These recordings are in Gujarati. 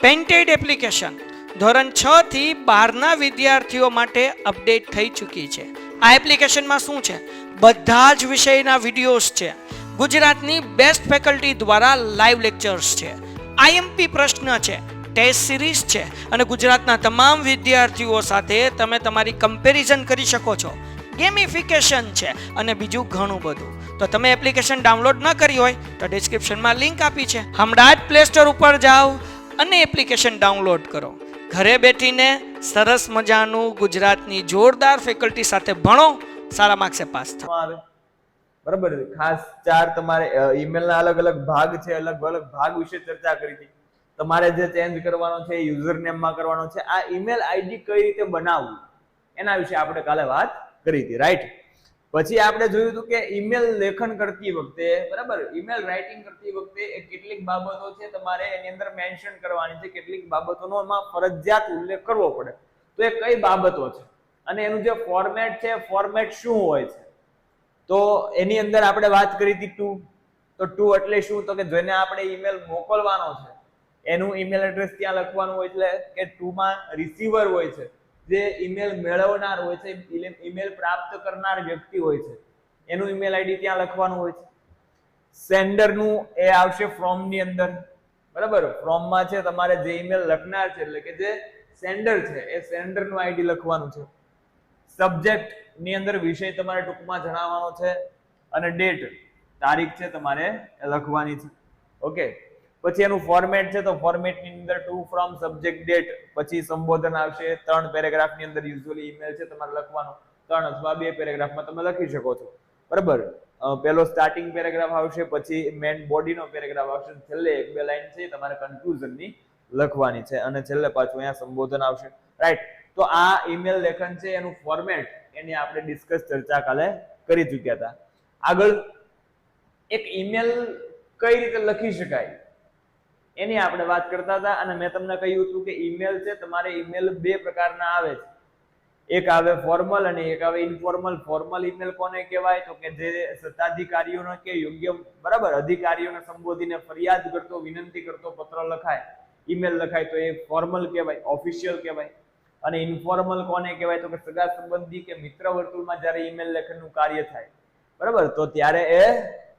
પેન્ટેડ એપ્લિકેશન ધોરણ 6 થી 12ના વિદ્યાર્થીઓ માટે અપડેટ થઈ ચૂકી છે. આ એપ્લિકેશનમાં શું છે? બધા જ વિષયના વિડીયોઝ છે. ગુજરાતની બેસ્ટ ફેકલ્ટી દ્વારા લાઈવ લેક્ચર્સ છે. આઈએમપી પ્રશ્ન છે, ટેસ્ટ સિરીઝ છે અને ગુજરાતના તમામ વિદ્યાર્થીઓ સાથે તમે તમારી કમ્પેરિઝન કરી શકો છો. ગેમિફિકેશન છે અને બીજું ઘણું બધું. તો તમે એપ્લિકેશન ડાઉનલોડ ન કરી હોય તો ડિસ્ક્રિપ્શનમાં લિંક આપી છે. હમણાં જ પ્લે સ્ટોર ઉપર જાઓ અને એપ્લિકેશન ડાઉનલોડ કરો. ઘરે બેઠીને સરસ મજાનું ગુજરાતની જોરદાર ફેકલ્ટી સાથે ભણો, સારા માર્ક્સે પાસ થાઓ. આવે બરાબર. ખાસ 4 તમારે ઈમેલના અલગ અલગ ભાગ છે, અલગ અલગ ભાગ વિશે ચર્ચા કરી હતી. તમારે જે ચેન્જ કરવાનો છે, યુઝર નેમમાં કરવાનો છે, આ ઈમેલ આઈડી કઈ રીતે બનાવવું એના વિશે આપણે કાલે વાત કરી હતી, રાઈટ? પછી આપણે જોયું હતું કે ઈમેલ લેખન કરતી વખતે, બરાબર, ઈમેલ રાઇટિંગ કરતી વખતે કેટલીક બાબતો છે તમારે એની અંદર મેન્શન કરવાની છે, કેટલીક બાબતોનો એમાં ફરજિયાત ઉલ્લેખ કરવો પડે. તો એ કઈ બાબતો છે અને એનું જે ફોર્મેટ છે, ફોર્મેટ શું હોય છે? તો એની અંદર આપણે વાત કરી હતી ટુ. તો ટુ એટલે શું? તો કે જેને આપણે ઈમેલ મોકલવાનો છે એનું ઈમેલ એડ્રેસ ત્યાં લખવાનું હોય, એટલે કે ટુ માં રિસીવર હોય છે, જે ઈમેલ મેળવનાર હોય છે, ઈમેલ પ્રાપ્ત કરનાર વ્યક્તિ હોય છે, એનું ઈમેલ આઈડી ત્યાં લખવાનું હોય છે. સેન્ડર નું એ આવશે ફ્રોમ ની અંદર, બરાબર. ફ્રોમ માં છે તમારે જે ઈમેલ લખનાર છે, એટલે કે જે સેન્ડર છે, એ સેન્ડર નું આઈડી લખવાનું છે. સબ્જેક્ટ ની અંદર વિષય તમારે ટૂંકમાં જણાવવાનો છે અને ડેટ, તારીખ છે તમારે લખવાની છે. ઓકે. પછી એનું ફોર્મેટ છે, તો ફોર્મેટ ની અંદર ટુ ફ્રોમ સબ્જેક્ટ ડેટ, પછી સંબોધન આવશે. 3 પેરેગ્રાફ ની અંદર યુઝ્યુઅલી ઈમેલ છે તમારે લખવાનો, 3 અથવા 2 પેરેગ્રાફમાં તમે લખી શકો છો, બરાબર. પેલો સ્ટાર્ટિંગ પેરેગ્રાફ આવશે, પછી મેઇન બોડીનો પેરેગ્રાફ આવશે, છેલ્લે 1-2 લાઈન છે તમારે કન્ક્લુઝન ની લખવાની છે અને છેલ્લે પાછું અહીંયા સંબોધન આવશે, રાઈટ? તો આ ઈમેલ લેખન છે, એનું ફોર્મેટ એની આપણે ડિસ્કસ ચર્ચા કાલે કરી ચૂક્યા હતા. આગળ એક ઈમેલ કઈ રીતે લખી શકાય એની આપણે વાત કરતા હતા અને મેં તમને કહ્યું હતું કે ઈમેલ છે તમારે ઈમેલ 2 પ્રકારના આવે છે. એક આવે ફોર્મલ અને એક આવે ઇનફોર્મલ. ફોર્મલ ઈમેલ કોને કહેવાય? તો કે જે સત્તાધિકારીઓને કે યોગ્ય, બરાબર, અધિકારીઓને સંબોધીને ફરિયાદ કરતો, વિનંતી કરતો પત્ર લખાય, ઈમેલ લખાય, તો એ ફોર્મલ કહેવાય, ઓફિશિયલ કહેવાય. અને ઇનફોર્મલ કોને કહેવાય? તો કે સગા સંબંધી કે મિત્ર વર્તુળમાં જ્યારે ઈમેલ લેખનનું કાર્ય થાય, બરાબર, તો ત્યારે એ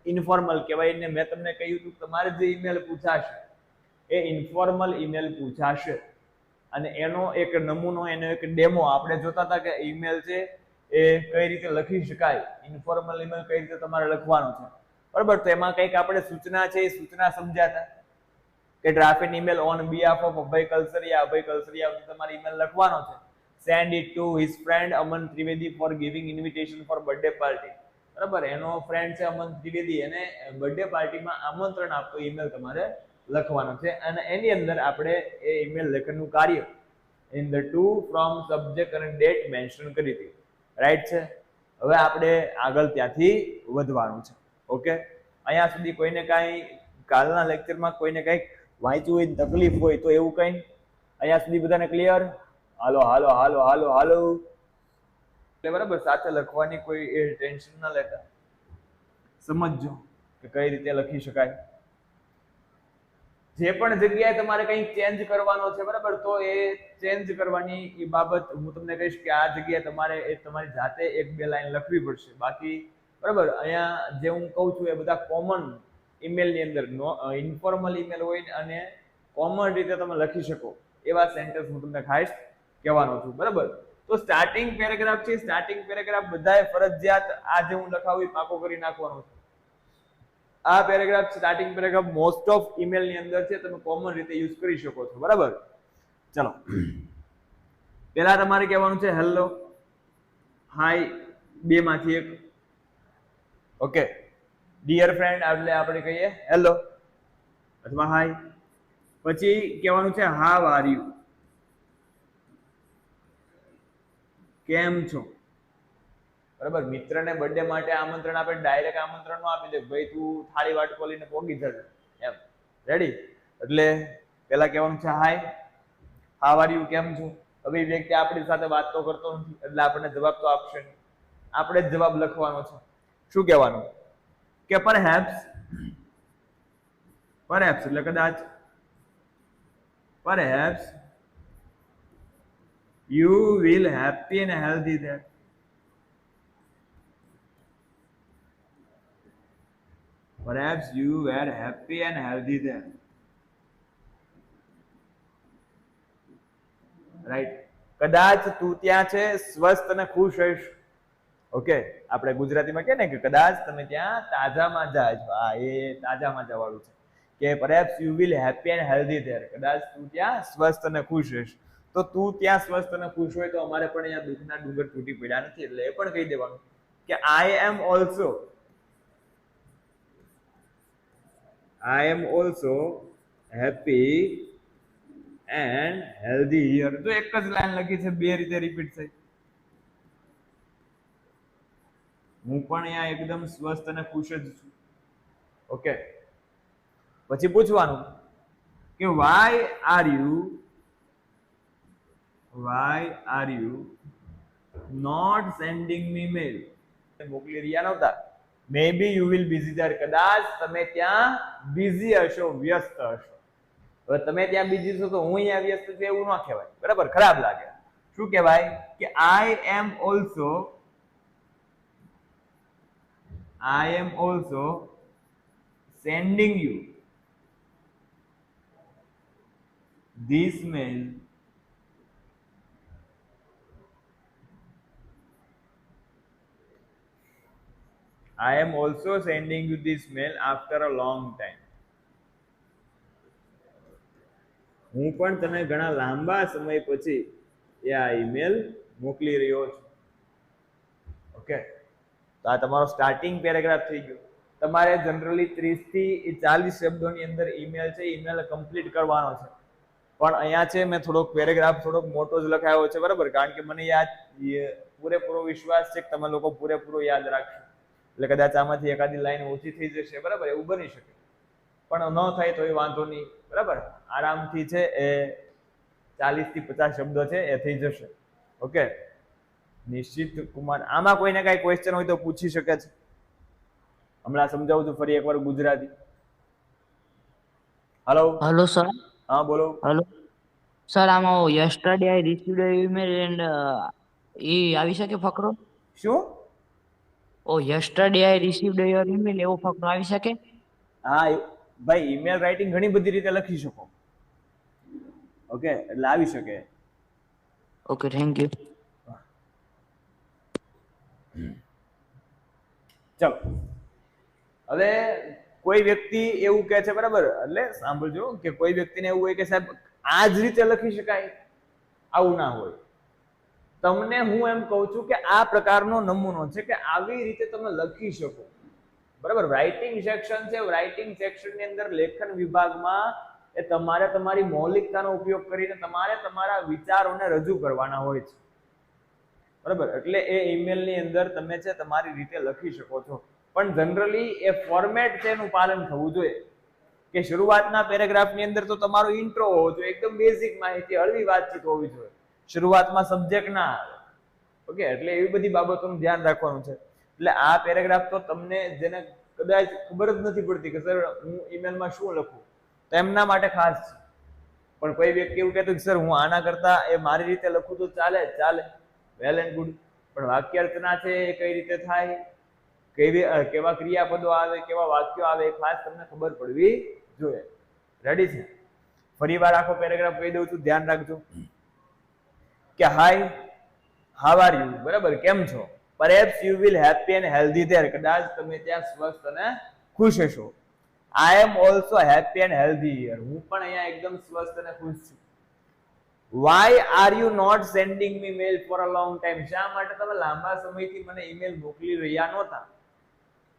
ઇનફોર્મલ કહેવાય. ને મેં તમને કહ્યું હતું તમારે જે ઈમેલ પૂછાશે એ ઇનફોર્મલ ઈમેલ પૂછાશે અને એનો એક નમૂનો, એનો એક ડેમો આપણે જોતા હતા કે ઈમેલ છે એ કઈ રીતે લખી શકાય, ઇનફોર્મલ ઈમેલ કઈ રીતે તમારે લખવાનું છે, બરાબર. તો એમાં કંઈક આપણે સૂચના છે એ સૂચના સમજ્યા કે draft an email on behalf of Abhay Kalsariya. Abhay Kalsariya તમારે ઈમેલ લખવાનો છે. Send it to his friend Aman Trivedi for giving invitation for birthday party, બરાબર. એનો ફ્રેન્ડ છે અમન ત્રિવેદી, એને બર્થડે પાર્ટીમાં આમંત્રણ આપતો ઈમેલ તમારે લખવાનો છે અને એની અંદર આપણે એ ઈમેલ લેખનનું કાર્ય in the to from subject અને ડેટ મેન્શન કરી હતી, રાઈટ છે? હવે આપણે આગળ ત્યાંથી વધવાનું છે. ઓકે. અહીંયા સુધી કોઈને કાંઈ કાલના લેક્ચરમાં કોઈને કંઈક વાંચ્યું હોય, તકલીફ હોય તો એવું કંઈ અહીંયા સુધી બધાને ક્લિયર? હાલો હાલો હાલો હાલો હાલો, એટલે બરાબર. સાથે લખવાની કોઈ ટેન્શન ન લેતા, સમજજો કે કઈ રીતે લખી શકાય. જે પણ જગ્યાએ તમારે કંઈક ચેન્જ કરવાનો છે, બરાબર, તો એ ચેન્જ કરવાની એ બાબત હું તમને કહીશ કે આ જગ્યાએ તમારે એ તમારી જાતે 1-2 લાઈન લખવી પડશે. બાકી, બરાબર, અહીંયા જે હું કહું છું એ બધા કોમન ઈમેલની અંદર ઇન્ફોર્મલ ઈમેલ હોય અને કોમન રીતે તમે લખી શકો એવા સેન્ટેન્સ હું તમને ખાસ કહેવાનો છું, બરાબર. તો સ્ટાર્ટિંગ પેરેગ્રાફ છે, સ્ટાર્ટિંગ પેરેગ્રાફ બધાએ ફરજિયાત આ જે હું લખાવું એ પાકો કરી નાખવાનો છે. આ paragraph, starting paragraph most of email ની અંદર છે, તમે કોમન રીતે યુઝ કરી શકો છો, બરાબર. ચલો, પહેલા તમારે કહેવાનું છે હેલો, હાય, 2 માંથી એક. ઓકે. ડિયર ફ્રેન્ડ એટલે આપણે કહીએ હેલો અથવા હાય. પછી કહેવાનું છે હાવ આર યુ, કેમ છો, બરાબર. મિત્રને બર્થડે માટે આમંત્રણ આપે, ડાયરેક્ટ આમંત્રણ નો આપી દે ભાઈ તું થાળી વાટકો લઈને પોગી જજે એમ, રેડી? એટલે પેલા કહેવાનું છે હાય, હાવ આર યુ, કેમ છો. હવે વ્યક્તિ આપણી સાથે વાત તો કરતો નથી એટલે આપણને જવાબ તો આપશે નહીં, આપણે જ જવાબ લખવાનો છે. શું કહેવાનું? કે પરહેપ્સ એટલે કદાચ, perhaps you will happy and healthy there. Perhaps you were happy and healthy there. Right? કદાચ તું ત્યાં છે સ્વસ્થ અને ખુશ હશ. ઓકે, આપણે ગુજરાતીમાં કહે ને કે કદાચ તમે ત્યાં તાજા માજા છો. હા, એ તાજા માજા વાળું છે કે perhaps you will happy and healthy there. કદાચ તું ત્યાં સ્વસ્થ અને ખુશ હશ. તો તું ત્યાં સ્વસ્થ અને ખુશ હોય તો અમારે પણ અહીંયા દુઃખના ડુંગર તૂટી પડ્યા નથી. એટલે એ પણ કહી દેવાનું કે I am also happy and healthy here. તો એક જ લાઈન લખી છે, બે રીતે રિપીટ થઈ. હું પણ અહીંયા એકદમ સ્વસ્થ અને ખુશ જ છું. ઓકે, પછી પૂછવાનું કે why are you not sending me mail? મોકલી રહ્યા નહોતા. Maybe you will busy there. કદાચ તમે ત્યાં બિઝી હશો, વ્યસ્ત હશો. હવે તમે ત્યાં બિઝી છો તો હું અહીંયા વ્યસ્ત છું એવું ન કહેવાય, બરાબર? ખરાબ લાગે. શું કહેવાય કે I am also sending you this mail after a long time. હું પણ તને ઘણા લાંબા સમય પછી આ ઈમેલ મોકલી રહ્યો છું. ઓકે, તો આ તમારો સ્ટાર્ટિંગ પેરેગ્રાફ થઈ ગયો. તમારે જનરલી 30 થી 40 શબ્દોની અંદર ઈમેલ છે, ઈમેલ કમ્પ્લીટ કરવાનો છે. પણ અહીંયા છે મેં થોડોક પેરેગ્રાફ થોડોક મોટો જ લખાયો છે, બરાબર? કારણ કે મને પૂરેપૂરો વિશ્વાસ છે કે તમે લોકો પૂરેપૂરો યાદ રાખશો. એટલે કદાચ આમાંથી એકાદી લાઈન ઓછી થઈ જશે, બરાબર? એવું બની શકે, પણ ન થાય તો એ વાંધો નહીં, બરાબર? આરામથી છે એ 40 થી 50 શબ્દો છે એ થઈ જશે. ઓકે, નિશ્ચિત કુમાર, આમાં કોઈને કાંઈ ક્વેશ્ચન હોય તો પૂછી શકે છે. હમણાં સમજાવું છું ફરી એકવાર ગુજરાતી. Hello sir. હા બોલો. હેલો સર, આમાં yesterday I received an email and એ આવી શકે ફકરો? શું? yesterday I received your email એવો ફકરો આવી શકે? હા ભાઈ, ઈમેલ રાઇટિંગ ઘણી બધી રીતે લખી શકો. ઓકે, એટલે આવી શકે. Okay, thank you. ચલો, હવે કોઈ વ્યક્તિ એવું કહે છે, બરાબર? એટલે સાંભળજો કે કોઈ વ્યક્તિને એવું હોય કે સાહેબ આ જ રીતે લખી શકાય, આવું ના હોય. તમને હું એમ કહું છું કે આ પ્રકારનો નમૂનો છે કે આવી રીતે તમે લખી શકો, બરાબર? રાઇટિંગ સેક્શન છે, રાઇટિંગ સેક્શનની અંદર લેખન વિભાગમાં એ તમારે તમારી મૌલિકતાનો ઉપયોગ કરીને તમારે તમારા વિચારોને રજૂ કરવાના હોય છે, બરાબર? એટલે એ ઈમેલની અંદર તમે છે તમારી રીતે લખી શકો છો. પણ જનરલી એ ફોર્મેટ છે એનું પાલન થવું જોઈએ કે શરૂઆતના પેરેગ્રાફની અંદર તો તમારો ઇન્ટ્રો હોવો જોઈએ, એકદમ બેઝિક માહિતી, હળવી વાતચીત હોવી જોઈએ. શરૂઆતમાં સબ્જેક્ટ ના આવે. ઓકે, એટલે એવી બધી બાબતોનું ધ્યાન રાખવાનું છે. એટલે આ પેરેગ્રાફ તો તમને જેને કદાચ ખબર જ નથી પડતી કે સર હું ઈમેલમાં શું લખું, તો એમના માટે ખાસ છે. પણ કોઈ વ્યક્તિ એવું કહેતું કે સર હું આના કરતા એ મારી રીતે લખું તો ચાલે, વેલ એન્ડ ગુડ. પણ વાક્ય રચના છે એ કઈ રીતે થાય, કેવા ક્રિયાપદો આવે, કેવા વાક્યો આવે, એ ખાસ તમને ખબર પડવી જોઈએ. રેડી છે? ફરી વાર આખો પેરેગ્રાફ કહી દઉં છું, ધ્યાન રાખજો કે હાય, હાવ આર યુ, બરાબર? કેમ છો? perhaps you will happy and healthy there. કદાચ તમે ત્યાં સ્વસ્થ અને ખુશ હશો. I am also happy and healthy here. હું પણ અહીંયા એકદમ સ્વસ્થ અને ખુશ છું. Why are you not sending me mail for a long time? શા માટે તમે લાંબા સમયથી મને ઈમેલ મોકલી રહ્યા નહોતા?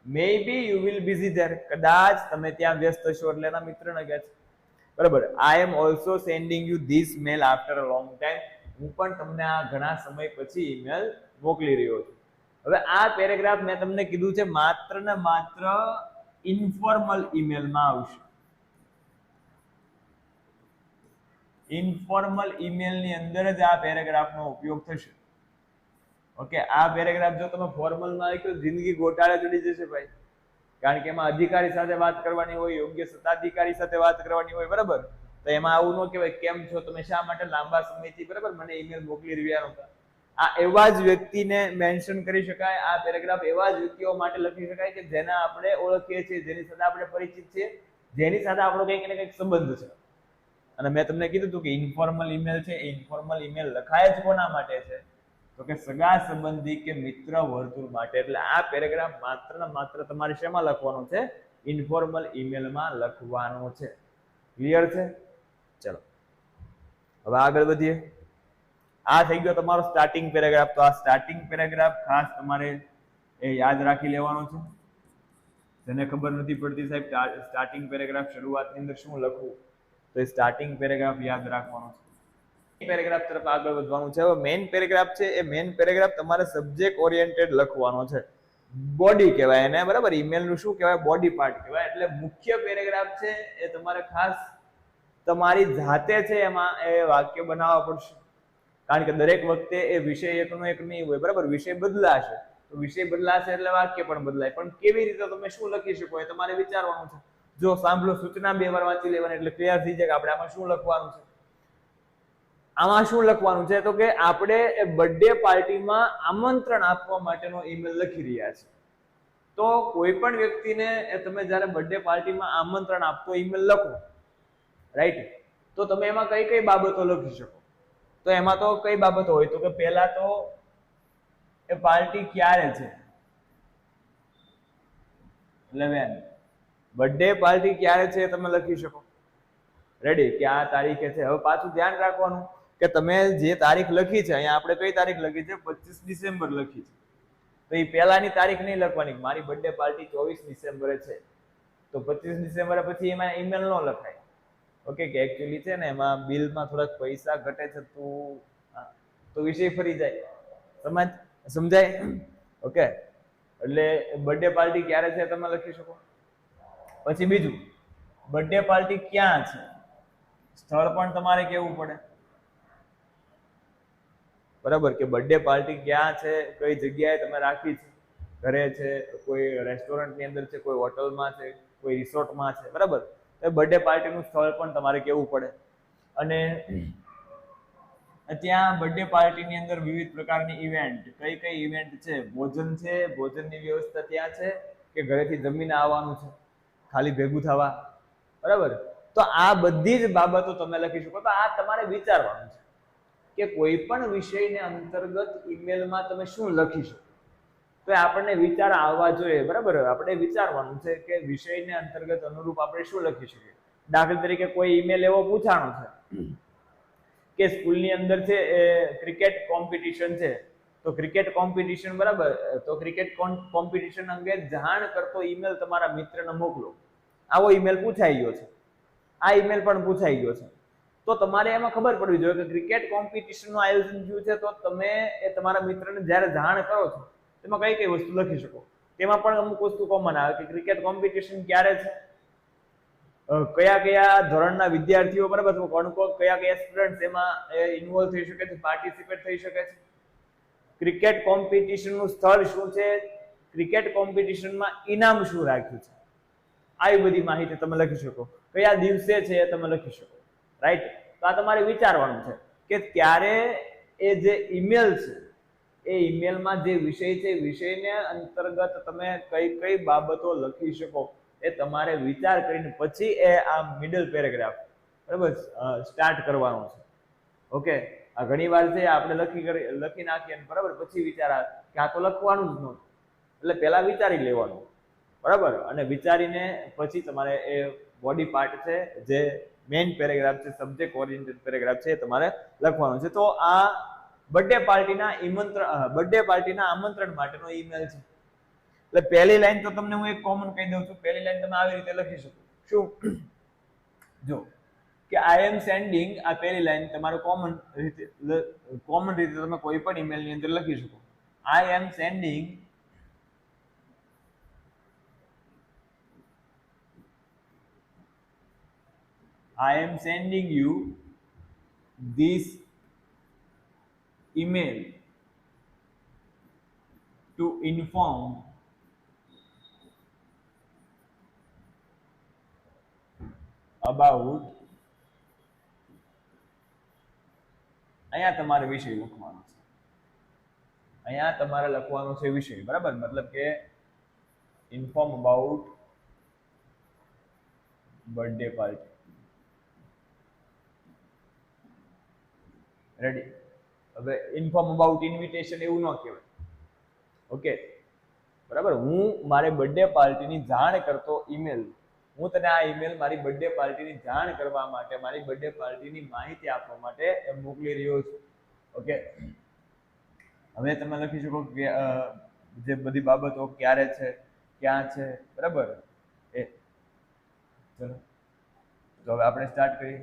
Maybe you will busy there. કદાચ તમે ત્યાં વ્યસ્ત છો, એટલે એના મિત્રને કહે છે, બરાબર? I am also sending you this mail after a long time. હું પણ તમને આ ઘણા સમય પછી ઈમેલ મોકલી રહ્યો છું. હવે આ પેરેગ્રાફ મેં તમને કીધું છે માત્ર ને માત્ર ઇન્ફોર્મલ ઈમેલમાં આવશે. ઇન્ફોર્મલ ઈમેલની અંદર જ આ પેરેગ્રાફનો ઉપયોગ થશે. ઓકે, આ પેરેગ્રાફ જો તમે ફોર્મલમાં લખ્યો જિંદગી ગોટાળે ચડી જશે ભાઈ. કારણ કે એમાં અધિકારી સાથે વાત કરવાની હોય, યોગ્ય સત્તાધિકારી સાથે વાત કરવાની હોય, બરાબર? તો એમાં આવું ન કહેવાય કેમ છો તમે, શા માટે લાંબા સમયથી બરાબર મને ઈમેલ મોકલી રહ્યા નહોતા. આ એવા જ વ્યક્તિને મેન્શન કરી શકાય, આ પેરેગ્રાફ એવા જ વ્યક્તિઓ માટે લખી શકાય કે જેના આપણે ઓળખીએ છીએ, જેની સાથે આપણે પરિચિત છીએ, જેની સાથે આપણો કંઈક ને કંઈક સંબંધ છે. અને મેં તમને કીધું હતું કે ઇન્ફોર્મલ ઈમેલ છે, એ ઇન્ફોર્મલ ઈમેલ લખાય જ કોના માટે છે, તો કે સગા સંબંધી કે મિત્ર વર્તુળ માટે. એટલે આ પેરેગ્રાફ માત્ર ને માત્ર તમારે શેમાં લખવાનો છે? ઇન્ફોર્મલ ઈમેલમાં લખવાનો છે. ક્લિયર છે? ચલો હવે આગળ વધીએ. આ થઈ ગયો તમારો સ્ટાર્ટિંગ પેરેગ્રાફ. તો આ સ્ટાર્ટિંગ પેરેગ્રાફ ખાસ તમારે એ યાદ રાખી લેવાનો છે. જેને ખબર નથી પડતી સાહેબ સ્ટાર્ટિંગ પેરેગ્રાફ શરૂઆતની અંદર શું લખવું, તો એ સ્ટાર્ટિંગ પેરેગ્રાફ યાદ રાખવાનો છે. પેરેગ્રાફ તરફ આગળ વધવાનું છે. હવે મેઇન પેરેગ્રાફ છે, એ મેઇન પેરેગ્રાફ તમારે સબ્જેક્ટ ઓરિએન્ટેડ લખવાનો છે. બોડી કહેવાય એને, બરાબર? ઈમેલ નું શું કહેવાય? બોડી પાર્ટ કહેવાય. એટલે મુખ્ય પેરેગ્રાફ છે એ તમારે ખાસ તમારી જાતે છે એમાં એ વાક્ય બનાવવા પડશે. કારણ કે દરેક વખતે એ વિષય એકનો એક નહીં હોય, બરાબર? વિષય બદલાશે, તો વિષય બદલાશે એટલે વાક્ય પણ બદલાય. પણ કેવી રીતે તમે શું લખી શકો એ તમારે વિચારવાનું છે. જો સાંભળો, સૂચના 2 વાર વાંચી લેવાની એટલે ક્લિયર થઈ જાય કે આપણે આમાં શું લખવાનું છે. આમાં શું લખવાનું છે તો કે આપણે બર્થડે પાર્ટીમાં આમંત્રણ આપવા માટેનો ઈમેલ લખી રહ્યા છીએ. તો કોઈ પણ વ્યક્તિને તમે જ્યારે બર્થડે પાર્ટીમાં આમંત્રણ આપતો ઈમેલ લખો, રાઈટ, તો તમે એમાં કઈ કઈ બાબતો લખી શકો? તો એમાં તો કઈ બાબતો હોય તો કે પહેલા તો એ પાર્ટી ક્યારે છે, 11 બર્થડે પાર્ટી ક્યારે છે તમે લખી શકો. રેડી, કે આ તારીખે છે. હવે પાછું ધ્યાન રાખવાનું કે તમે જે તારીખ લખી છે, અહીંયા આપણે કઈ તારીખ લખી છે? 25 ડિસેમ્બર લખી છે. તો એ પહેલાની તારીખ નહીં લખવાની. મારી બર્થડે પાર્ટી 24 ડિસેમ્બરે છે, તો 25 ડિસેમ્બરે પછી એમાં ઈમેલ ન લખાય. ઓકે, કે એકચ્યુઅલી છે ને એમાં બિલમાં થોડાક પૈસા ઘટે છે, તો વિષય ફરી જાય. સમજાય? ઓકે, એટલે બર્થડે પાર્ટી ક્યારે છે તમે લખી શકો. પછી બીજું, બર્થડે પાર્ટી ક્યાં છે, સ્થળ પણ તમારે કહેવું પડે, બરાબર? કે બર્થડે પાર્ટી ક્યાં છે, કઈ જગ્યાએ તમે રાખી છે, ઘરે છે, કોઈ રેસ્ટોરન્ટની અંદર છે, કોઈ હોટલમાં છે, કોઈ રિસોર્ટમાં છે, બરાબર? એ બર્થડે પાર્ટીનું સ્થળ પણ તમારે કહેવું પડે. અને ત્યાં બર્થડે પાર્ટીની અંદર વિવિધ પ્રકારની ઇવેન્ટ, કઈ કઈ ઇવેન્ટ છે, ભોજન છે, ભોજનની વ્યવસ્થા ત્યાં છે કે ઘરેથી જમીને આવવાનું છે ખાલી ભેગું થવા, બરાબર? તો આ બધી જ બાબતો તમે લખી શકો. તો આ તમારે વિચારવાનું છે કે કોઈ પણ વિષયને અંતર્ગત ઈમેલમાં તમે શું લખી શકો. તો આપણને વિચાર આવવા જોઈએ, બરાબર? આપણે વિચારવાનું છે કે વિષયને અંતર્ગત અનુરૂપ આપણે શું લખી શકીએ. દાખલા તરીકે કોઈ ઈમેલ એવો પૂછાણો છે કે સ્કૂલની અંદર છે એ ક્રિકેટ કોમ્પિટિશન છે, તો ક્રિકેટ કોમ્પિટિશન, બરાબર? તો ક્રિકેટ કોમ્પિટિશન અંગે જાણ કરતો ઈમેલ તમારા મિત્રને મોકલો. આવો ઈમેલ પૂછાઈ ગયો છે, આ ઈમેલ પણ પૂછાઈ ગયો છે. તો તમારે એમાં ખબર પડવી જોઈએ કે ક્રિકેટ કોમ્પિટિશનનું આયોજન થયું છે, તો તમે એ તમારા મિત્રને જ્યારે જાણ કરો છો તેમાં કઈ કઈ વસ્તુ લખી શકો. તેમાં પણ અમુક વસ્તુ કોમન આવે કે ક્રિકેટ કોમ્પિટિશન ક્યારે છે, કયા કયા ધોરણના વિદ્યાર્થીઓ, બરાબર, કયા કયા સ્ટુડન્ટ એમાં ઇન્વોલ્વ થઈ શકે છે, પાર્ટિસિપેટ થઈ શકે છે, ક્રિકેટ કોમ્પિટિશનનું સ્થળ શું છે, ક્રિકેટ કોમ્પિટિશનમાં ઇનામ શું રાખ્યું છે, આવી બધી માહિતી તમે લખી શકો. કયા દિવસે છે એ તમે લખી શકો, રાઈટ? તો આ તમારે વિચારવાનું છે કે ત્યારે એ જે ઈમેલ છે એ ઈમેલમાં જે વિષય છે, વિષયને અંતર્ગત તમે કઈ કઈ બાબતો લખી શકો એ તમારે વિચાર કરીને પછી એ આ મિડલ પેરેગ્રાફ, બરાબર, સ્ટાર્ટ કરવાનો છે. ઓકે, આ ઘણી વાર છે આપણે લખી નાખીએ, બરાબર, પછી વિચાર આવે કે આ તો લખવાનું જ નહોતું. એટલે પહેલા વિચારી લેવાનું, બરાબર? અને વિચારીને પછી તમારે એ બોડી પાર્ટ છે જે મેઇન પેરેગ્રાફ છે, સબ્જેક્ટ ઓરિએન્ટેડ પેરેગ્રાફ છે, તમારે લખવાનું છે. તો આ બર્થડે પાર્ટીના આમંત્રણ માટેનો ઈમેલ છે. એટલે પહેલી લાઈન તો તમને હું એક કોમન કહી દઉં છું. પહેલી લાઈન તમે આવી રીતે લખી શકો. શું? જો કે આઈ એમ સેન્ડિંગ, આ પહેલી લાઈન તમારે કોમન રીતે તમે કોઈ પણ ઈમેલની અંદર લખી શકો. I am sending you this email to inform about અહીંયા તમારે વિષય લખવાનો છે, અહીંયા તમારે લખવાનો છે વિષય, બરાબર? મતલબ કે inform about birthday party. Ready? હવે ઇન્ફોર્મ અબાઉટ ઇન્વિટેશન એવું ન કહેવાય. ઓકે, બરાબર? હું મારે બર્થડે પાર્ટીની જાણ કરતો ઈમેલ, હું તને આ ઈમેલ મારી બર્થડે પાર્ટીની જાણ કરવા માટે, મારી બર્થડે પાર્ટીની માહિતી આપવા માટે મોકલી રહ્યો છું. ઓકે, હવે તમે લખી શકો કે જે બધી બાબતો ક્યારે છે, ક્યાં છે, બરાબર? એ ચલો, તો હવે આપણે સ્ટાર્ટ કરીએ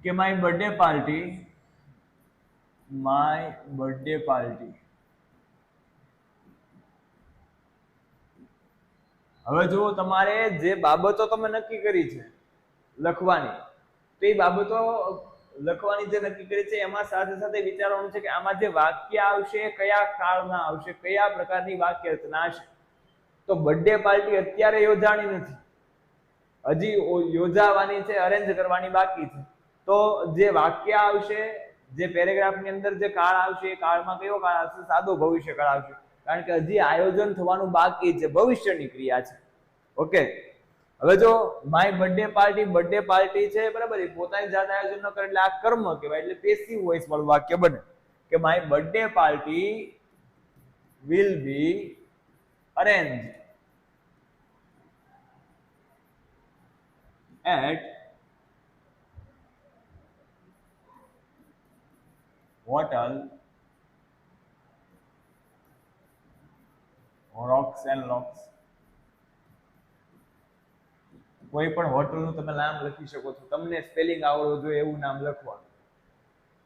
કે માય બર્થડે પાર્ટી. હવે જો તમારે જે બાબતો તમે નક્કી કરી છે લખવાની, તો એ બાબતો લખવાની જે નક્કી કરી છે એમાં સાથે સાથે વિચારવાનું છે કે આમાં જે વાક્ય આવશે કયા કાળના આવશે, કયા પ્રકારની વાક્ય રચના હશે. તો બર્થડે પાર્ટી અત્યારે યોજાણી નથી, હજી યોજાવાની છે, અરેન્જ કરવાની બાકી છે. તો જે વાક્ય આવશે, જે પેરેગ્રાફની અંદર જે કાળ આવશે, એ કાળમાં કયો કાળ આવશે? સાદો ભવિષ્ય કાળ આવશે, કારણ કે હજી આયોજન થવાનું બાકી છે, ભવિષ્યની ક્રિયા છે. ઓકે, હવે જો માય બર્થડે પાર્ટી છે, બરાબર? એ પોતાની જાત આયોજન ન કરે એટલે આ કર્મ કહેવાય, એટલે પેસિવ વોઇસ વાળું વાક્ય બને કે my birthday party will be arrange at hotel Rocks and Locks. કોઈ પણ હોટલનું તમે નામ લખી શકો છો, તમને સ્પેલિંગ આવડવું જોઈએ એવું નામ લખવાનું,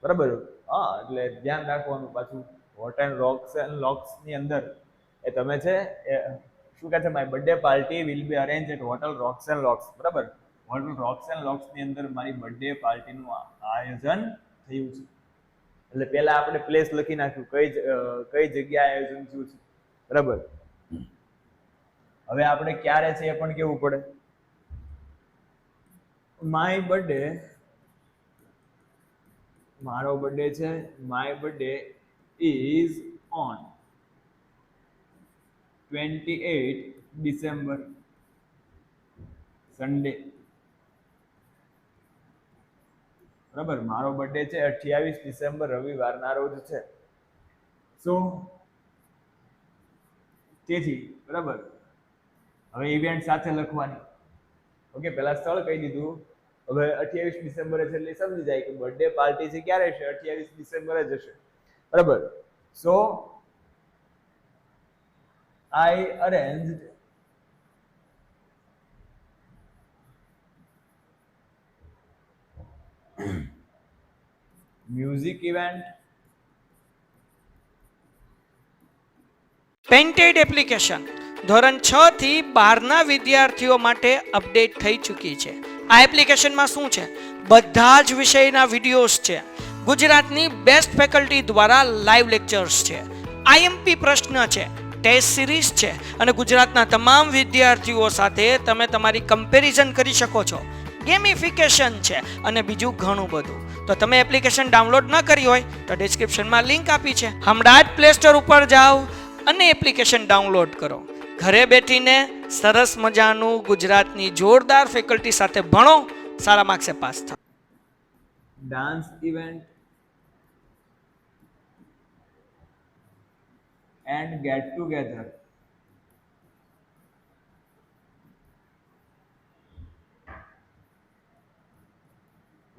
બરાબર? હા, એટલે ધ્યાન રાખવાનું. પાછું હોટેલ રોક્સ એન્ડ લોક્સ ની અંદર એ તમે છે એ શું કહે છે? My birthday party will be arrange at hotel rocks and locks, બરાબર? હોટેલ રોક્સ એન્ડ લોક્સ ની અંદર મારી બર્થડે પાર્ટીનું આયોજન થયું છે. એટલે પહેલા આપણે પ્લેસ લખી નાખ્યું, કઈ જગ્યાએ આયોજન થયું છે, બરાબર? હવે આપણે ક્યારે છે એ પણ કેવું પડે. મારો બર્થડે છે, my birthday is on 28 December, Sunday, બરાબર? મારો બર્થડે છે 28 ડિસેમ્બર રવિવારના રોજ છે. સો તેથી, બરાબર, હવે ઇવેન્ટ સાથે લખવાની. ઓકે, પહેલા સ્થળ કહી દીધું, હવે 28 ડિસેમ્બરે છે એટલે સમજી જાય કે બર્થડે પાર્ટી છે ક્યારે છે? 28 ડિસેમ્બરે જ હશે, બરાબર? So I arranged music event. Painted application ધોરણ 6 થી 12ના વિદ્યાર્થીઓ માટે અપડેટ થઈ ચૂકી છે. આ એપ્લિકેશનમાં શું છે? બધા જ વિષયના વિડીયોઝ છે, ગુજરાતની બેસ્ટ ફેકલ્ટી દ્વારા લાઈવ લેક્ચર્સ છે, આઈએમપી પ્રશ્ન છે, ટેસ્ટ સિરીઝ છે અને ગુજરાતના તમામ વિદ્યાર્થીઓ સાથે તમે તમારી કમ્પેરિઝન કરી શકો છો. ગેમિફિકેશન છે અને બીજું ઘણું બધું. તો તમે એપ્લિકેશન ડાઉનલોડ ન કરી હોય તો ડિસ્ક્રિપ્શનમાં લિંક આપી છે, હમણાં જ પ્લે સ્ટોર ઉપર જાઓ અને એપ્લિકેશન ડાઉનલોડ કરો. ઘરે બેઠીને સરસ મજાનું ગુજરાતની જોરદાર ફેકલ્ટી સાથે ભણો, સારા માર્ક્સે પાસ થાઓ. Dance event and get together.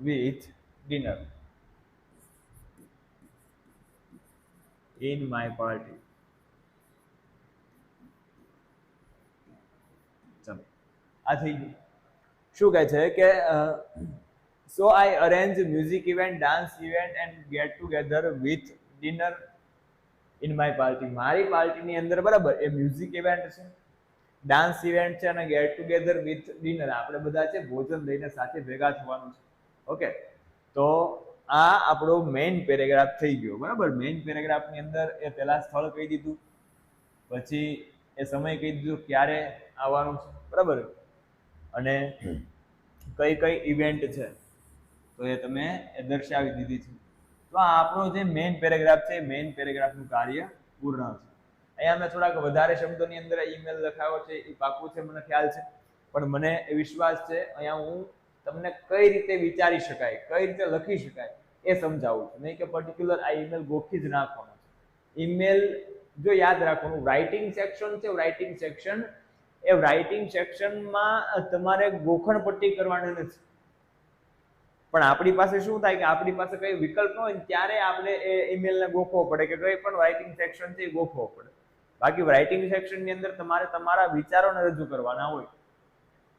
With dinner in my party. ચલો, આ થઈ ગયું. શું કહે છે કે so I arrange music event, dance event and get together with dinner in my party. મારી પાર્ટીની અંદર, બરાબર, એ મ્યુઝિક ઇવેન્ટ છે, ડાન્સ ઇવેન્ટ છે અને ગેટ ટુગેધર વિથ ડિનર. આપણે બધા છે ભોજન લઈને સાથે ભેગા થવાનું છે. ઓકે, તો આ આપણો મેઇન પેરેગ્રાફ થઈ ગયો, બરાબર? મેઇન પેરેગ્રાફની અંદર એ પહેલા સ્થળ કહી દીધું, પછી એ સમય કહી દીધું ક્યારે આવવાનું છે, બરાબર? અને કઈ કઈ ઇવેન્ટ છે. તો તો એ તમે દર્શાવી દીધી છે. તો આ આપણો જે મેઇન પેરેગ્રાફ છે, મેઇન પેરેગ્રાફનું કાર્ય પૂર્ણ છે. અહીંયા મેં થોડાક વધારે શબ્દોની અંદર ઈમેલ લખાયો છે, એ પાકું છે, મને ખ્યાલ છે, પણ મને એ વિશ્વાસ છે અહીંયા હું તમને કઈ રીતે વિચારી શકાય, કઈ રીતે લખી શકાય એ સમજાવું છું, નહીં કે પર્ટિક્યુલર આ ઈમેલ ગોખી જ નાખવાનો છે. ઈમેલ જો યાદ રાખવાનું, રાઇટિંગ સેક્શન છે, રાઇટિંગ સેક્શન એ રાઇટિંગ સેક્શનમાં તમારે ગોખણ પટ્ટી કરવાની નથી. પણ આપણી પાસે શું થાય કે આપણી પાસે કઈ વિકલ્પ ન હોય ને ત્યારે આપણે એ ઈમેલને ગોખવો પડે કે કઈ પણ રાઇટિંગ સેક્શન છે એ ગોખવો પડે. બાકી રાઇટિંગ સેક્શનની અંદર તમારે તમારા વિચારોને રજૂ કરવાના હોય.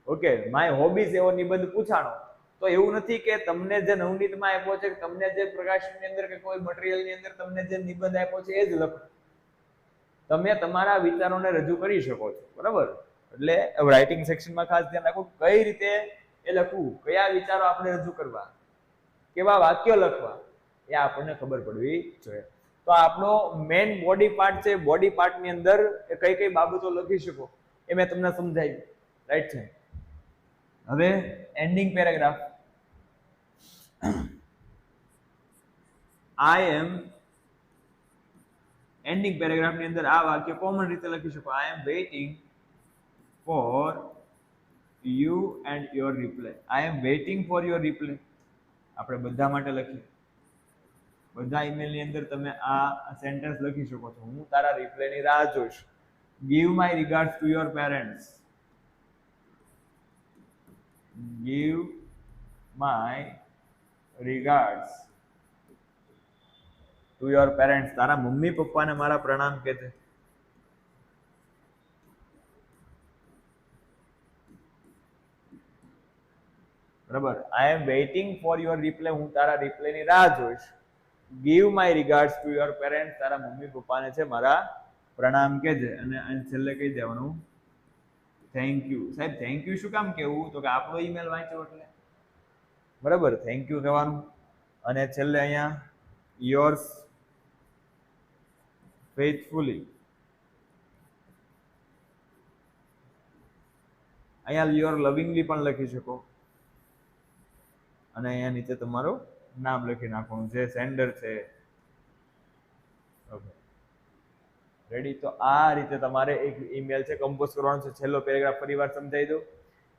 ઓકે, માય હોબીઝ એવો નિબંધ પૂછાણો તો એવું નથી કે તમને જે નવનીતમાં આપ્યો છે, તમને જે પ્રકાશનની અંદર કે કોઈ મટીરિયલની અંદર તમને જે નિબંધ આપ્યો છે એ જ લખો. તમે તમારા વિચારોને રજૂ કરી શકો છો, બરાબર? એટલે રાઇટિંગ સેક્શનમાં ખાસ ધ્યાન રાખો કઈ રીતે એ લખવું, કયા વિચારો આપણે રજૂ કરવા, કેવા વાક્યો લખવા, એ આપણને ખબર પડવી જોઈએ. તો આપણો મેઇન બોડી પાર્ટ છે, બોડી પાર્ટની અંદર કઈ કઈ બાબતો લખી શકો એ મેં તમને સમજાવી, રાઈટ છે. હવે ending paragraph, I am, ending પેરેગ્રાફની અંદર આ વાક્ય કોમન રીતે લખી શકો, I am waiting for you and your reply. I am waiting for your reply આપણે બધા માટે લખીએ. બધા ઈમેલની અંદર તમે આ સેન્ટેન્સ લખી શકો છો, હું તારા રિપ્લાયની રાહ જોઈશ. Give my regards to your parents. Give my regards to your parents. તારા મમ્મી પપ્પાને મારા પ્રણામ કહેજે. બરાબર, I am waiting for your reply, હું તારા રિપ્લાયની રાહ જોઈશ. Give my regards to your parents, તારા મમ્મી પપ્પાને છે મારા પ્રણામ કહેજે. અને છેલ્લે કહી દેવાનું થેન્ક યુ. સાહેબ થેન્ક યુ શું કામ કેવું? તો કે આપણો ઈમેલ વાંચ્યો એટલે, બરાબર, થેન્ક યુ કહેવાનું. અને છેલ્લે અહીંયા યોર્સ ફેithfully, અહીંયા યોર લવિંગલી પણ લખી શકો. અને અહીંયા નીચે તમારું નામ લખી નાખવાનું, જે સેન્ડર છે. Okay, ready? તો આ રીતે તમારે એક ઈમેલ છે કમ્પોઝ કરવાનો છે. છેલ્લો પેરેગ્રાફ ફરીવાર સમજાવી દઉં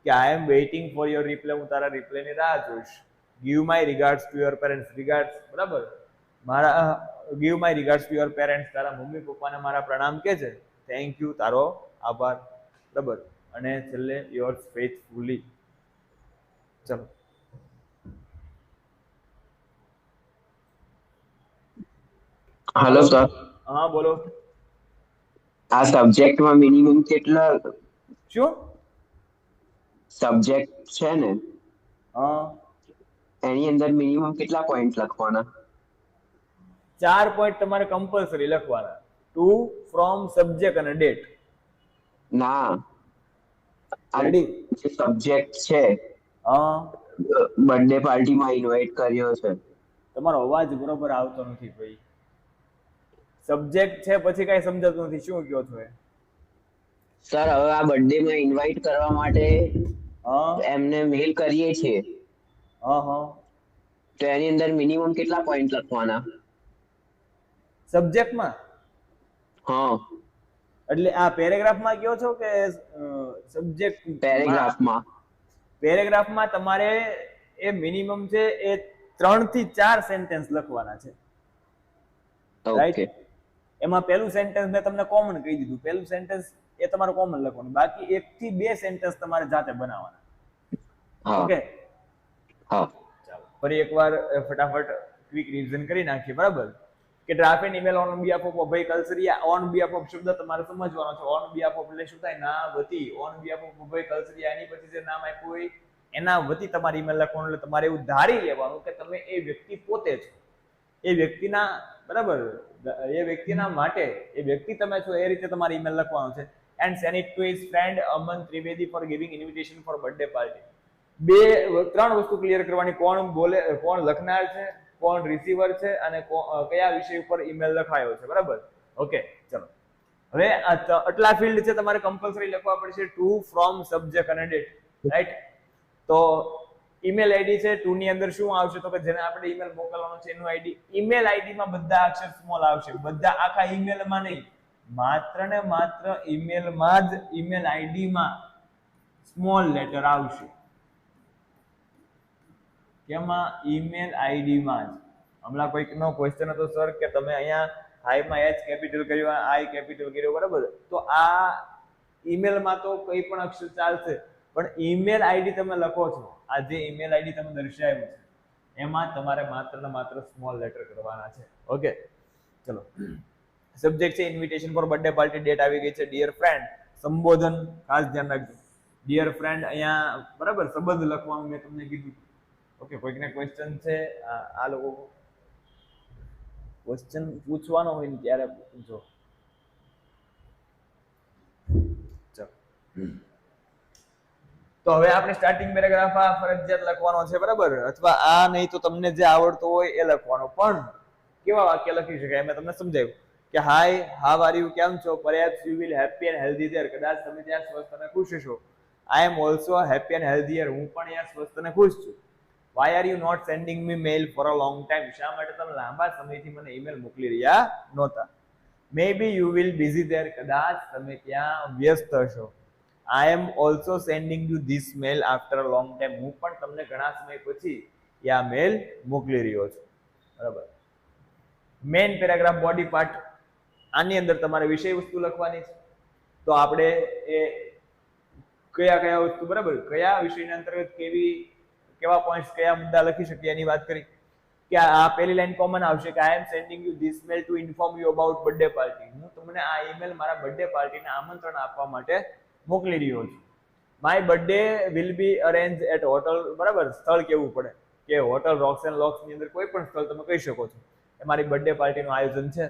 કે I am waiting for your reply, હું તારા રિપ્લાયની રાહ જોઈશ. Give my regards to your parents, regards, બરાબર, મારા give my regards to your parents, તારા મમ્મી પપ્પાને મારા પ્રણામ કે છે. થેન્ક યુ, તારો આભાર, બરાબર. અને છેલ્લે યોર્સ ફેithfully. ચલો, હેલો સર, હા બોલો. આ સબ્જેક્ટમાં મિનિમમ કેટલા શું સબ્જેક્ટ છે ને હા, એની અંદર મિનિમમ કેટલા પોઈન્ટ લખવાના? 4 પોઈન્ટ તમારે કમ્પલસરી લખવાના. ટુ, ફ્રોમ, સબ્જેક્ટ અને ડેટ. ના, આ રેડી? જે સબ્જેક્ટ છે, હા, બર્થડે પાર્ટીમાં ઇન્વાઇટ કર્યો છે. તમારો અવાજ બરોબર આવતો નથી ભાઈ. સબ્જેક્ટ છે પછી કઈ સમજાતું નથી, શું કહો છો? સર હવે આ બર્થડે માં ઇન્વાઇટ કરવા માટે હા એમને મેલ કરીએ છીએ, હા હા, તો એની અંદર મિનિમમ કેટલા પોઈન્ટ લખવાના? સબ્જેક્ટમાં હા, એટલે આ પેરેગ્રાફમાં કયો છો કે સબ્જેક્ટ? પેરેગ્રાફમાં. પેરેગ્રાફમાં તમારે એ મિનિમમ છે એ 3 થી 4 સેન્ટેન્સ લખવાના છે, રાઈટ? ઓકે, એમાં પહેલું સેન્ટેન્સ મેં તમને કોમન કહી દીધું, પહેલું સેન્ટેન્સ એ તમારે કોમન લખવાનું, બાકી 1 થી 2 સેન્ટેન્સ તમારે જાતે બનાવવાના. હા ઓકે, હા, ચાલો ફરી એકવાર ફટાફટ ક્વિક રિવિઝન કરી નાખીએ, બરાબર? કે draft an email on behalf of Abhay Kalsariya. On behalf of શબ્દ તમારે સમજવાનો છે. ઓન બિહાફ ઓફ એટલે શું થાય? ના વતી. On behalf of Abhay Kalsariya, એની પછી જે નામ આપ્યું હોય એના વતી તમારે ઈમેલ લખવાનું. એટલે તમારે એવું ધારી લેવાનું કે તમે એ વ્યક્તિ પોતે છો, એ વ્યક્તિના, બરાબર, એ વ્યક્તિના માટે એ વ્યક્તિ તમે છો, એ રીતે તમારે ઈમેલ લખવાનો છે. And send it to his friend Aman Trivedi for giving invitation for birthday party. 3 વસ્તુ ક્લિયર કરવાની, કોણ બોલે, કોણ લખનાર છે, કોણ રિસીવર છે, અને કયા વિષય ઉપર ઈમેલ લખાયો છે, બરાબર? ઓકે, ચલો હવે આટલા ફિલ્ડ છે તમારે કમ્પલસરી લખવા પડશે, ટુ, ફ્રોમ, સબ્જેક્ટ અને ડેટ, રાઈટ? તો ઈમેલ આઈડી છે 2 ની અંદર શું આવશે તો કે જેને આપણે ઈમેલ મોકલવાનો છે એનું આઈડી. ઈમેલ આઈડી માં બધા અક્ષર સ્મોલ આવશે, બધા આખા ઈમેલ માં નહીં, માત્ર ને માત્ર ઈમેલ માં જ ઈમેલ આઈડી માં સ્મોલ લેટર આવશે. કેમાં? ઈમેલ આઈડી માં જ. હમણાં કોઈકનો ક્વેશ્ચન હતો સર કે તમે અહીંયા હાઈ માં એચ કેપિટલ કર્યું, આઈ કેપિટલ કર્યો, બરાબર, તો આ ઈમેલ માં તો કઈ પણ અક્ષર ચાલશે, પણ ઈમેલ આઈડી તમે લખો છો, આ જે ઈમેલ આઈડી તમે દર્શાવ્યું છે એમાં તમારે માત્ર ને માત્ર સ્મોલ લેટર કરવાના છે. ઓકે, ચલો. સબ્જેક્ટ છે invitation for birthday party, date આવી ગઈ છે ડિયર ફ્રેન્ડ. સંબોધન ખાસ ધ્યાન રાખજો, ડિયર ફ્રેન્ડ અહીંયા બરાબર સંબંધ લખવાનું મેં તમને કીધું. ઓકે, કોઈકને ક્વેશ્ચન છે? આ લોકો ક્વેશ્ચન પૂછવાનો હોય ને ત્યારે પૂછો. ચલો, તો હવે આપણે સ્ટાર્ટિંગ પેરેગ્રાફ આ ફરજિયાત લખવાનો છે, બરાબર, અથવા આ નહીં તો તમને જે આવડતો હોય એ લખવાનો. પણ કેવા વાક્ય લખી શકાય મેં તમને સમજાવ્યું કે હાય, હાવ આર યુ, કેમ છો? Perhaps you will happy and healthy there, કદાચ તમે ત્યાં સ્વસ્થ અને ખુશ છો. I am also happy and healthy here, હું પણ અહીંયા સ્વસ્થ અને ખુશ છું. Why are you not sending me mail for a long time, શા માટે તમે લાંબા સમયથી મને ઈમેલ મોકલી રહ્યા નહોતા. Maybe you will busy there, કદાચ તમે ત્યાં વ્યસ્ત હશો. I am also sending you this mail after a long time, હું પણ તમને ઘણા સમય પછી આ મેલ મોકલી રહ્યો છું. બરાબર. મેઇન પેરેગ્રાફ બોડી પાર્ટ, આની અંદર તમારે વિષય વસ્તુ લખવાની છે. તો આપણે એ કયા કયા વસ્તુ, બરાબર, કયા વિષયના અંતર્ગત કેવા પોઈન્ટ્સ, કયા મુદ્દા લખી શકીએ એની વાત કરી. કે આ પહેલી લાઈન કોમન આવશે કે I am sending you this mail to inform you about birthday party, હું તમને આ ઈમેલ મારા બર્થડે પાર્ટીને આમંત્રણ આપવા માટે મોકલી રહ્યો છું. My birthday will be arrange at hotel, બરાબર, સ્થળ કેવું પડે કે હોટલ રોક્સ એન્ડ લોક્સ ની અંદર કોઈ પણ સ્થળ તમે કહી શકો છો એ મારી બર્થડે પાર્ટીનું આયોજન છે.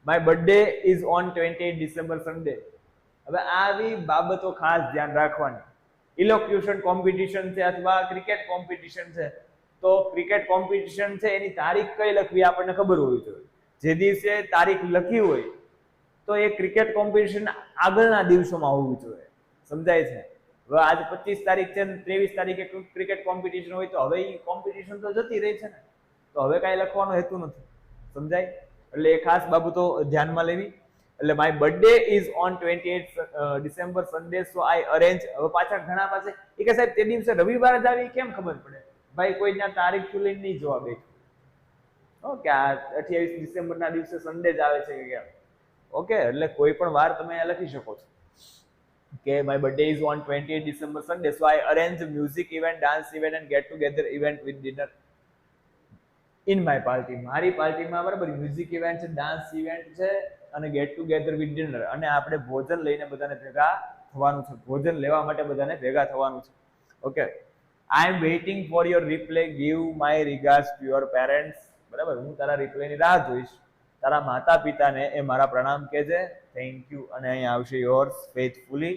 My birthday is on 28 December Sunday. હવે આવી બાબતો ખાસ ધ્યાન રાખવાની. ઇલોક્યુશન કોમ્પિટિશન છે અથવા ક્રિકેટ કોમ્પિટિશન છે, તો ક્રિકેટ કોમ્પિટિશન છે એની તારીખ કઈ લખવી આપણને ખબર હોવી જોઈએ. જે દિવસે તારીખ લખી હોય તો એ ક્રિકેટ કોમ્પિટિશન આગળના દિવસોમાં હોવું જોઈએ. સમજાય છે? હવે આજે 25 તારીખ છે, 23 તારીખે ક્રિકેટ કોમ્પિટિશન હોય તો હવે એ કોમ્પિટિશન તો જતી રહી છે ને, તો હવે કાંઈ લખવાનો હેતુ નથી. સમજાય? એટલે એ ખાસ બાબતો ધ્યાનમાં લેવી. એટલે my birthday is on 28 December Sunday, so I arrange. હવે પાછા ઘણા પાસે એ કે સાહેબ તે દિવસે રવિવાર જ આવી, કેમ ખબર પડે? ભાઈ કોઈ ત્યાં તારીખ ખુલી નહીં જોવા બે ઓકે, આ 28 ડિસેમ્બર ના દિવસે સન્ડે જ આવે છે કે કેમ. ઓકે, એટલે કોઈ પણ વાર તમે લખી શકો છો કે my birthday is on 28 December Sunday, so I arrange music event, dance event and get together event with dinner in my party. મારી પાર્ટીમાં બરાબર મ્યુઝિક ઇવેન્ટ છે, ડાન્સ ઇવેન્ટ છે અને ગેટ ટુગેધર વિથ ડિનર, અને આપણે ભોજન લઈને બધાને ભેગા થવાનું છે, ભોજન લેવા માટે બધાને ભેગા થવાનું છે. Okay, I am waiting for your reply, give my regards to your parents. બરાબર, હું તારા રિપ્લાયની રાહ જોઈશ. તારા માતા પિતાને એ મારા પ્રણામ કહેજે, થેન્ક યુ. અને અહીં આવશે યોર્સ ફેથફુલી.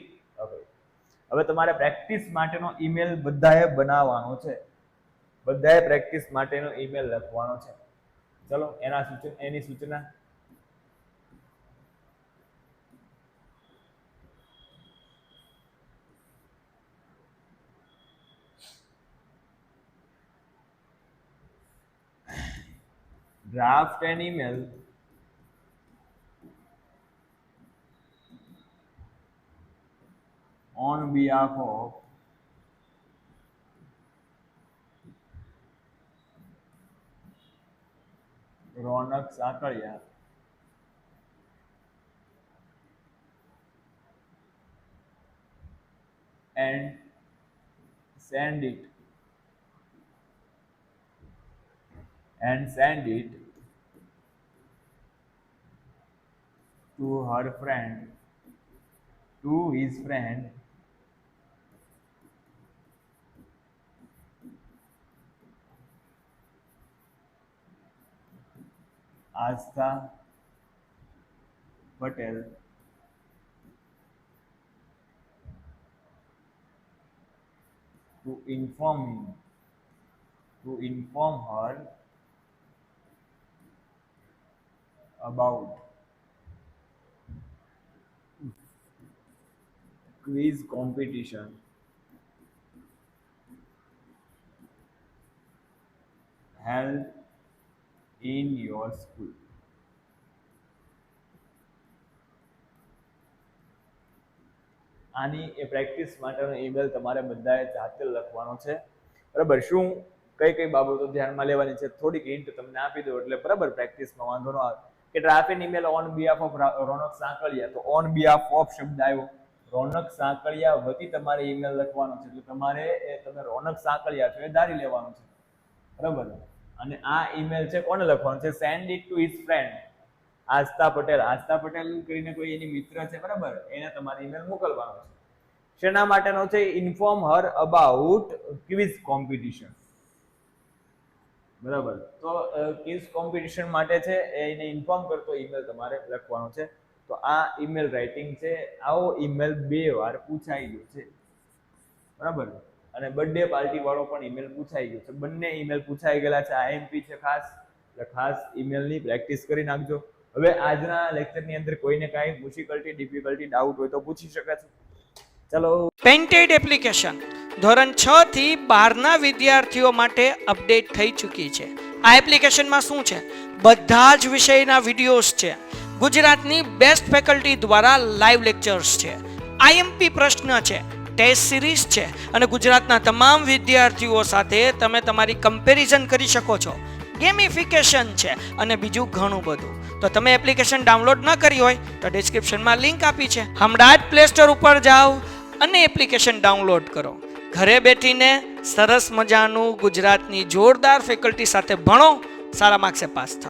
હવે તમારે પ્રેક્ટિસ માટેનો ઈમેલ બધાએ બનાવવાનો છે, બધાએ પ્રેક્ટિસ માટેનો ઈમેલ લખવાનો છે. ચલો, એની સૂચના. Draft an email on behalf of Ronak Sakaria and send it to his friend Astha Patel to inform her about quiz competition help in your school. આની એ પ્રેક્ટિસ માટેનો ઈમેલ તમારે બધાએ જાતે લખવાનો છે. બરાબર, શું કઈ કઈ બાબતો ધ્યાનમાં લેવાની છે થોડીક હિન્ટ તમને આપી દો એટલે બરાબર પ્રેક્ટિસમાં વાંધો ન આવે. કે draft an email on behalf of Ronak Sankaliya, તો ઓન બિહાફ ઓફ શબ્દ આવ્યો, રોનક સાંકળિયા વતી તમારે ઈમેલ લખવાનો છે. એટલે તમારે તમે રોનક સાંકળિયા છો એ ધારી લેવાનું છે. બરાબર, અને આ ઈમેલ છે કોને લખવાનું છે? Send it to his friend Aastha Patel. Aastha Patel કરીને કોઈ એની મિત્ર છે, બરાબર, એને તમારે ઈમેલ મોકલવાનો છે. શેના માટેનો છે? Inform Har about quiz competition. બરાબર, તો ક્વિઝ કોમ્પિટિશન માટે છે એને ઇન્ફોર્મ કરતો ઈમેલ તમારે લખવાનો છે. તો આ ઈમેલ રાઇટિંગ છે. આવો ઈમેલ 2 વાર પૂછાઈ ગયો છે. બરાબર, અને બર્થડે પાર્ટી વાળો પણ ઈમેલ પૂછાઈ ગયો છે. બંને ઈમેલ પૂછાઈ ગયેલા છે. આઈએમપી છે ખાસ, એટલે ખાસ ઈમેલની પ્રેક્ટિસ કરી નાખજો. હવે આજના લેક્ચરની અંદર કોઈને કાંઈ ડિફિકલ્ટી ડાઉટ હોય તો પૂછી શકે છે. ચલો, પેન્ટેડ એપ્લિકેશન ધોરણ 6 થી 12ના વિદ્યાર્થીઓ માટે અપડેટ થઈ ચૂકી છે. આ એપ્લિકેશનમાં શું છે? બધા જ વિષયના વિડીયોઝ છે. ગુજરાતની બેસ્ટ ફેકલ્ટી દ્વારા લાઈવ લેક્ચર્સ છે. આઈએમપી પ્રશ્ન છે, ટેસ્ટ સિરીઝ છે, અને ગુજરાતના તમામ વિદ્યાર્થીઓ સાથે તમે તમારી કમ્પેરિઝન કરી શકો છો. ગેમિફિકેશન છે અને બીજું ઘણું બધું. તો તમે એપ્લિકેશન ડાઉનલોડ ન કરી હોય તો ડિસ્ક્રિપ્શનમાં લિંક આપી છે. હમણાં જ પ્લે સ્ટોર ઉપર જાઓ અને એપ્લિકેશન ડાઉનલોડ કરો. ઘરે બેઠીને સરસ મજાનું ગુજરાતની જોરદાર ફેકલ્ટી સાથે ભણો, સારા માર્ક્સે પાસ થાઓ.